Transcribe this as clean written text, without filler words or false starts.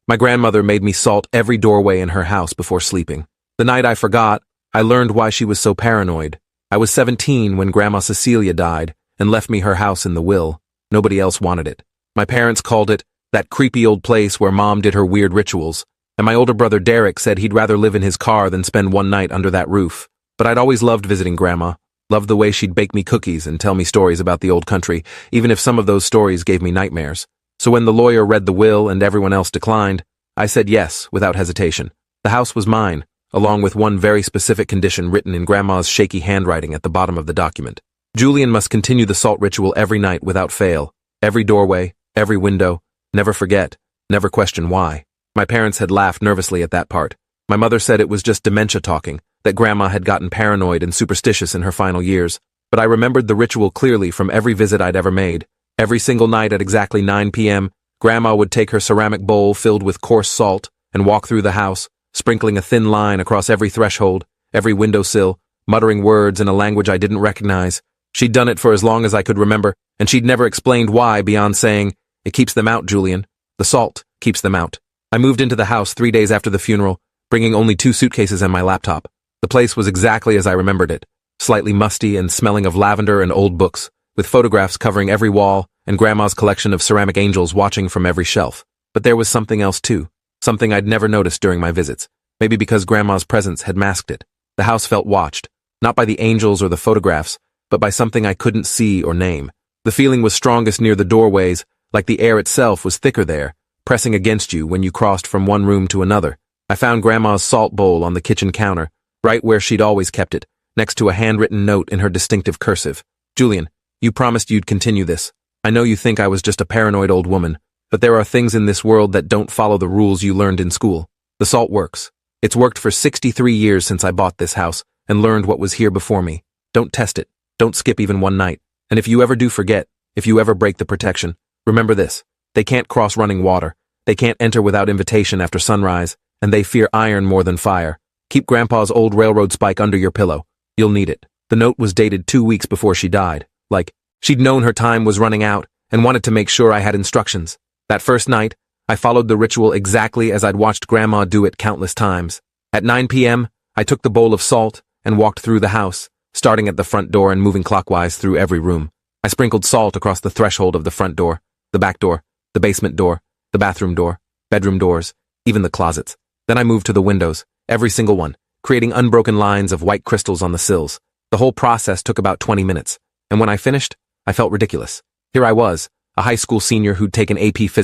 My grandmother made me salt every doorway in her house before sleeping. The night I forgot, I learned why she was so paranoid. I was 17 when Grandma Cecilia died and left me her house in the will. Nobody else wanted it. My parents called it that creepy old place where Mom did her weird rituals, and my older brother Derek said he'd rather live in his car than spend one night under that roof. But I'd always loved visiting Grandma, loved the way she'd bake me cookies and tell me stories about the old country, even if some of those stories gave me nightmares. So when the lawyer read the will and everyone else declined, I said yes without hesitation. The house was mine, along with one very specific condition written in Grandma's shaky handwriting at the bottom of the document. Julian must continue the salt ritual every night without fail. Every doorway, every window, never forget, never question why. My parents had laughed nervously at that part. My mother said it was just dementia talking, that Grandma had gotten paranoid and superstitious in her final years. But I remembered the ritual clearly from every visit I'd ever made. Every single night at exactly 9 p.m., Grandma would take her ceramic bowl filled with coarse salt and walk through the house, sprinkling a thin line across every threshold, every windowsill, muttering words in a language I didn't recognize. She'd done it for as long as I could remember, and she'd never explained why beyond saying, "It keeps them out, Julian. The salt keeps them out." I moved into the house 3 days after the funeral, bringing only 2 suitcases and my laptop. The place was exactly as I remembered it, slightly musty and smelling of lavender and old books, with photographs covering every wall and Grandma's collection of ceramic angels watching from every shelf. But there was something else too, something I'd never noticed during my visits, maybe because Grandma's presence had masked it. The house felt watched, not by the angels or the photographs, but by something I couldn't see or name. The feeling was strongest near the doorways, like the air itself was thicker there, pressing against you when you crossed from one room to another. I found Grandma's salt bowl on the kitchen counter, right where she'd always kept it, next to a handwritten note in her distinctive cursive. "Julian, you promised you'd continue this. I know you think I was just a paranoid old woman, but there are things in this world that don't follow the rules you learned in school. The salt works. It's worked for 63 years since I bought this house and learned what was here before me. Don't test it. Don't skip even one night. And if you ever do forget, if you ever break the protection, remember this. They can't cross running water. They can't enter without invitation after sunrise, and they fear iron more than fire. Keep Grandpa's old railroad spike under your pillow. You'll need it." The note was dated 2 weeks before she died. Like, she'd known her time was running out and wanted to make sure I had instructions. That first night, I followed the ritual exactly as I'd watched Grandma do it countless times. At 9 p.m., I took the bowl of salt and walked through the house, starting at the front door and moving clockwise through every room. I sprinkled salt across the threshold of the front door, the back door, the basement door, the bathroom door, bedroom doors, even the closets. Then I moved to the windows, every single one, creating unbroken lines of white crystals on the sills. The whole process took about 20 minutes, and when I finished, I felt ridiculous. Here I was, a high school senior who'd taken AP Physics